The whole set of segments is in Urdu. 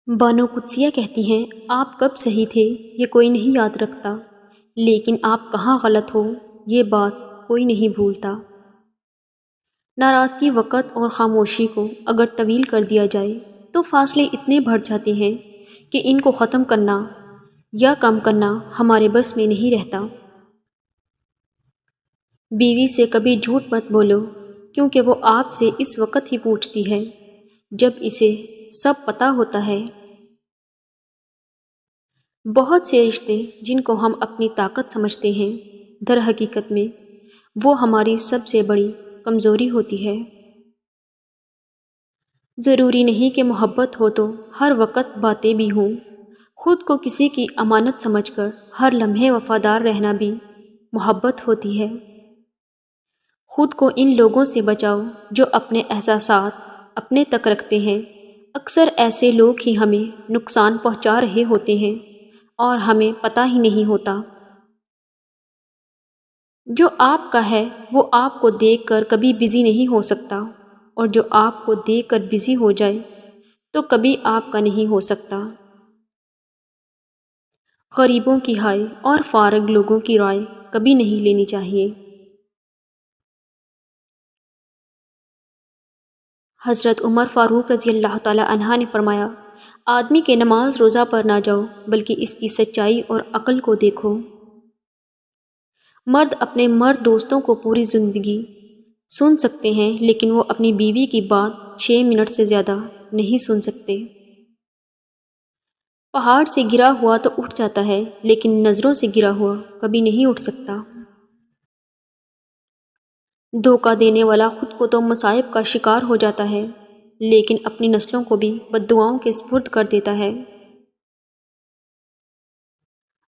بانو قدسیہ کہتی ہیں، آپ کب صحیح تھے یہ کوئی نہیں یاد رکھتا، لیکن آپ کہاں غلط ہو یہ بات کوئی نہیں بھولتا۔ ناراضگی وقت اور خاموشی کو اگر طویل کر دیا جائے تو فاصلے اتنے بڑھ جاتے ہیں کہ ان کو ختم کرنا یا کم کرنا ہمارے بس میں نہیں رہتا۔ بیوی سے کبھی جھوٹ مت بولو، کیونکہ وہ آپ سے اس وقت ہی پوچھتی ہے جب اسے سب پتہ ہوتا ہے۔ بہت سے رشتے جن کو ہم اپنی طاقت سمجھتے ہیں، در حقیقت میں وہ ہماری سب سے بڑی کمزوری ہوتی ہے۔ ضروری نہیں کہ محبت ہو تو ہر وقت باتیں بھی ہوں، خود کو کسی کی امانت سمجھ کر ہر لمحے وفادار رہنا بھی محبت ہوتی ہے۔ خود کو ان لوگوں سے بچاؤ جو اپنے احساسات اپنے تک رکھتے ہیں۔ اکثر ایسے لوگ ہی ہمیں نقصان پہنچا رہے ہوتے ہیں اور ہمیں پتہ ہی نہیں ہوتا۔ جو آپ کا ہے وہ آپ کو دیکھ کر کبھی بزی نہیں ہو سکتا، اور جو آپ کو دیکھ کر بزی ہو جائے تو کبھی آپ کا نہیں ہو سکتا۔ غریبوں کی ہائے اور فارغ لوگوں کی رائے کبھی نہیں لینی چاہیے۔ حضرت عمر فاروق رضی اللہ تعالی عنہ نے فرمایا، آدمی کے نماز روزہ پر نہ جاؤ بلکہ اس کی سچائی اور عقل کو دیکھو۔ مرد اپنے مرد دوستوں کو پوری زندگی سن سکتے ہیں، لیکن وہ اپنی بیوی کی بات 6 منٹ سے زیادہ نہیں سن سکتے۔ پہاڑ سے گرا ہوا تو اٹھ جاتا ہے، لیکن نظروں سے گرا ہوا کبھی نہیں اٹھ سکتا۔ دھوکہ دینے والا خود کو تو مصائب کا شکار ہو جاتا ہے، لیکن اپنی نسلوں کو بھی بددعاؤں کے سپرد کر دیتا ہے۔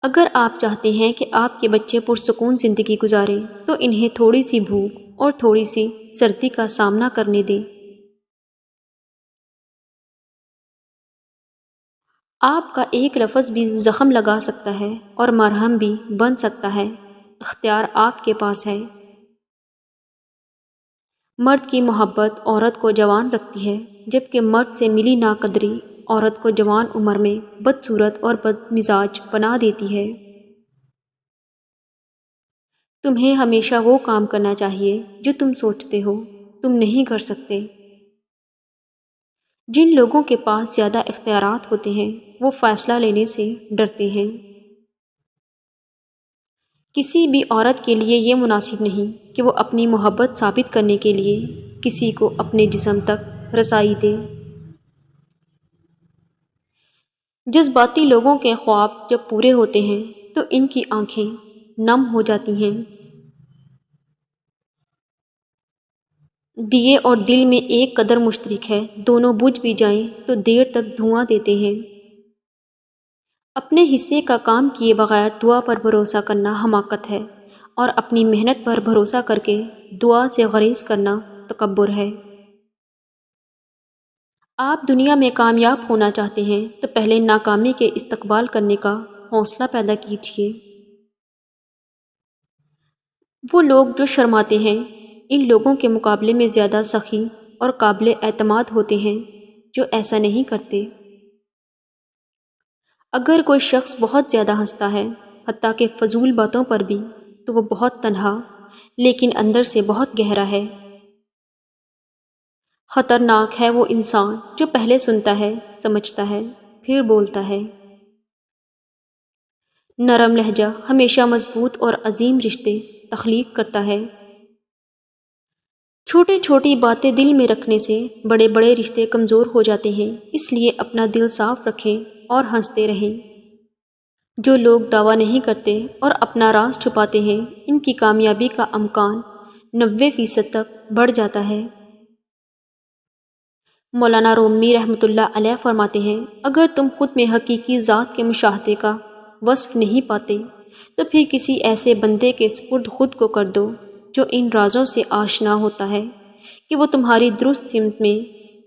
اگر آپ چاہتے ہیں کہ آپ کے بچے پرسکون زندگی گزاریں تو انہیں تھوڑی سی بھوک اور تھوڑی سی سردی کا سامنا کرنے دیں۔ آپ کا ایک لفظ بھی زخم لگا سکتا ہے اور مرہم بھی بن سکتا ہے۔ اختیار آپ کے پاس ہے۔ مرد کی محبت عورت کو جوان رکھتی ہے، جبکہ مرد سے ملی ناقدری عورت کو جوان عمر میں بدصورت اور بد مزاج بنا دیتی ہے۔ تمہیں ہمیشہ وہ کام کرنا چاہیے جو تم سوچتے ہو تم نہیں کر سکتے۔ جن لوگوں کے پاس زیادہ اختیارات ہوتے ہیں وہ فیصلہ لینے سے ڈرتے ہیں۔ کسی بھی عورت کے لیے یہ مناسب نہیں کہ وہ اپنی محبت ثابت کرنے کے لیے کسی کو اپنے جسم تک رسائی دے۔ جذباتی لوگوں کے خواب جب پورے ہوتے ہیں تو ان کی آنکھیں نم ہو جاتی ہیں۔ دیے اور دل میں ایک قدر مشترک ہے، دونوں بجھ بھی جائیں تو دیر تک دھواں دیتے ہیں۔ اپنے حصے کا کام کیے بغیر دعا پر بھروسہ کرنا حماقت ہے، اور اپنی محنت پر بھروسہ کر کے دعا سے گریز کرنا تکبر ہے۔ آپ دنیا میں کامیاب ہونا چاہتے ہیں تو پہلے ناکامی کے استقبال کرنے کا حوصلہ پیدا کیجیے۔ وہ لوگ جو شرماتے ہیں ان لوگوں کے مقابلے میں زیادہ سخی اور قابل اعتماد ہوتے ہیں جو ایسا نہیں کرتے۔ اگر کوئی شخص بہت زیادہ ہنستا ہے، حتیٰ کہ فضول باتوں پر بھی، تو وہ بہت تنہا لیکن اندر سے بہت گہرا ہے۔ خطرناک ہے وہ انسان جو پہلے سنتا ہے، سمجھتا ہے، پھر بولتا ہے۔ نرم لہجہ ہمیشہ مضبوط اور عظیم رشتے تخلیق کرتا ہے۔ چھوٹی چھوٹی باتیں دل میں رکھنے سے بڑے بڑے رشتے کمزور ہو جاتے ہیں، اس لیے اپنا دل صاف رکھیں اور ہنستے رہیں۔ جو لوگ دعویٰ نہیں کرتے اور اپنا راز چھپاتے ہیں ان کی کامیابی کا امکان 90% تک بڑھ جاتا ہے۔ مولانا رومی رحمۃ اللہ علیہ فرماتے ہیں، اگر تم خود میں حقیقی ذات کے مشاہدے کا وصف نہیں پاتے تو پھر کسی ایسے بندے کے سپرد خود کو کر دو جو ان رازوں سے آشنا ہوتا ہے کہ وہ تمہاری درست سمت میں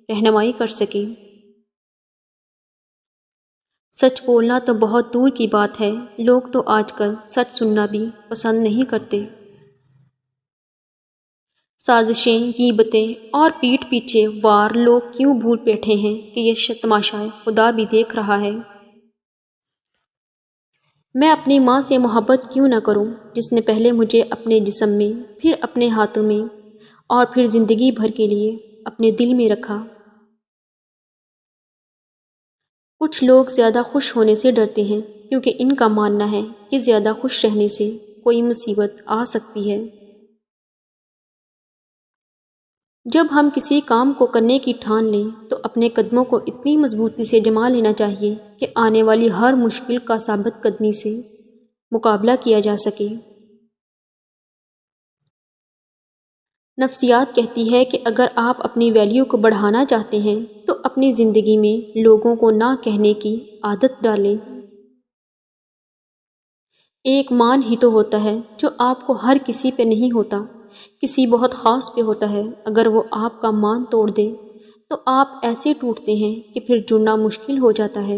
رہنمائی کر سکے۔ سچ بولنا تو بہت دور کی بات ہے، لوگ تو آج کل سچ سننا بھی پسند نہیں کرتے۔ سازشیں، غیبتیں اور پیٹھ پیچھے وار لوگ کیوں بھول بیٹھے ہیں کہ یہ تماشا خدا بھی دیکھ رہا ہے؟ میں اپنی ماں سے محبت کیوں نہ کروں جس نے پہلے مجھے اپنے جسم میں، پھر اپنے ہاتھوں میں اور پھر زندگی بھر کے لیے اپنے دل میں رکھا۔ کچھ لوگ زیادہ خوش ہونے سے ڈرتے ہیں کیونکہ ان کا ماننا ہے کہ زیادہ خوش رہنے سے کوئی مصیبت آ سکتی ہے۔ جب ہم کسی کام کو کرنے کی ٹھان لیں تو اپنے قدموں کو اتنی مضبوطی سے جما لینا چاہیے کہ آنے والی ہر مشکل کا ثابت قدمی سے مقابلہ کیا جا سکے۔ نفسیات کہتی ہے کہ اگر آپ اپنی ویلیو کو بڑھانا چاہتے ہیں تو اپنی زندگی میں لوگوں کو نہ کہنے کی عادت ڈالیں۔ ایک مان ہی تو ہوتا ہے جو آپ کو ہر کسی پہ نہیں ہوتا، کسی بہت خاص پہ ہوتا ہے۔ اگر وہ آپ کا مان توڑ دے تو آپ ایسے ٹوٹتے ہیں کہ پھر جڑنا مشکل ہو جاتا ہے۔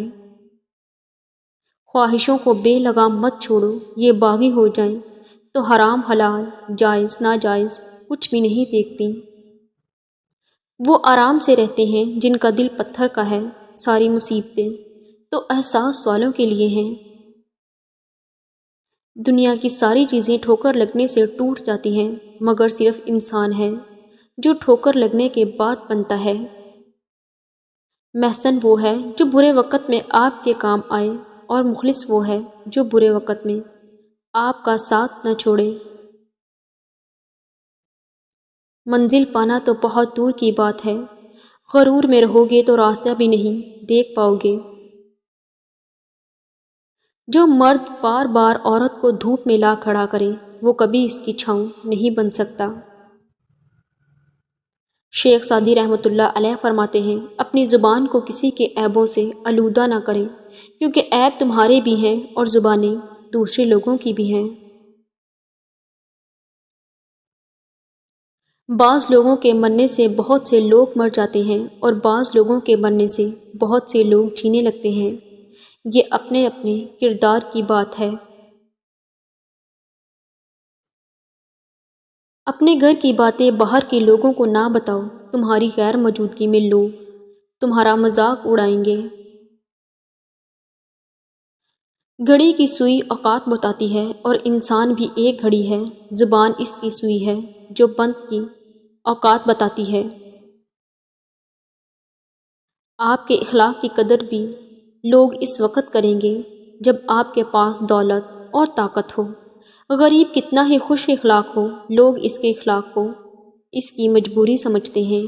خواہشوں کو بے لگام مت چھوڑو، یہ باغی ہو جائیں تو حرام حلال، جائز ناجائز کچھ بھی نہیں دیکھتی۔ وہ آرام سے رہتے ہیں جن کا دل پتھر کا ہے۔ ساری مصیبتیں تو احساس والوں کے لیے ہیں۔ دنیا کی ساری چیزیں ٹھوکر لگنے سے ٹوٹ جاتی ہیں مگر صرف انسان ہے جو ٹھوکر لگنے کے بعد بنتا ہے۔ محسن وہ ہے جو برے وقت میں آپ کے کام آئے اور مخلص وہ ہے جو برے وقت میں آپ کا ساتھ نہ چھوڑے۔ منزل پانا تو بہت دور کی بات ہے، غرور میں رہو گے تو راستہ بھی نہیں دیکھ پاؤ گے۔ جو مرد بار بار عورت کو دھوپ میں لا کھڑا کرے وہ کبھی اس کی چھاؤں نہیں بن سکتا۔ شیخ سعدی رحمۃ اللہ علیہ فرماتے ہیں، اپنی زبان کو کسی کے عیبوں سے آلودہ نہ کریں کیونکہ عیب تمہارے بھی ہیں اور زبانیں دوسرے لوگوں کی بھی ہیں۔ بعض لوگوں کے مرنے سے بہت سے لوگ مر جاتے ہیں اور بعض لوگوں کے مرنے سے بہت سے لوگ جینے لگتے ہیں۔ یہ اپنے اپنے کردار کی بات ہے۔ اپنے گھر کی باتیں باہر کے لوگوں کو نہ بتاؤ، تمہاری غیر موجودگی میں لوگ تمہارا مذاق اڑائیں گے۔ گھڑی کی سوئی اوقات بتاتی ہے اور انسان بھی ایک گھڑی ہے، زبان اس کی سوئی ہے جو بند کی اوقات بتاتی ہے۔ آپ کے اخلاق کی قدر بھی لوگ اس وقت کریں گے جب آپ کے پاس دولت اور طاقت ہو۔ غریب کتنا ہی خوش اخلاق ہو، لوگ اس کے اخلاق کو اس کی مجبوری سمجھتے ہیں۔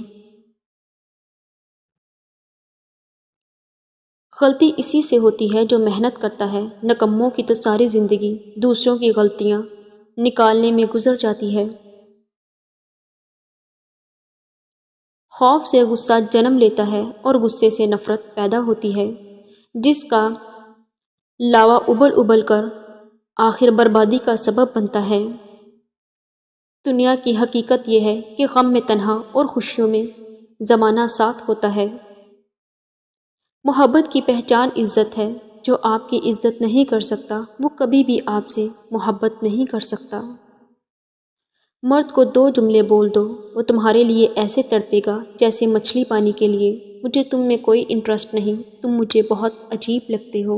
غلطی اسی سے ہوتی ہے جو محنت کرتا ہے، نکموں کی تو ساری زندگی دوسروں کی غلطیاں نکالنے میں گزر جاتی ہے۔ خوف سے غصہ جنم لیتا ہے اور غصے سے نفرت پیدا ہوتی ہے جس کا لاوا ابل ابل کر آخر بربادی کا سبب بنتا ہے۔ دنیا کی حقیقت یہ ہے کہ غم میں تنہا اور خوشیوں میں زمانہ ساتھ ہوتا ہے۔ محبت کی پہچان عزت ہے، جو آپ کی عزت نہیں کر سکتا وہ کبھی بھی آپ سے محبت نہیں کر سکتا۔ مرد کو 2 جملے بول دو، وہ تمہارے لیے ایسے تڑپے گا جیسے مچھلی پانی کے لیے، مجھے تم میں کوئی انٹرسٹ نہیں، تم مجھے بہت عجیب لگتے ہو۔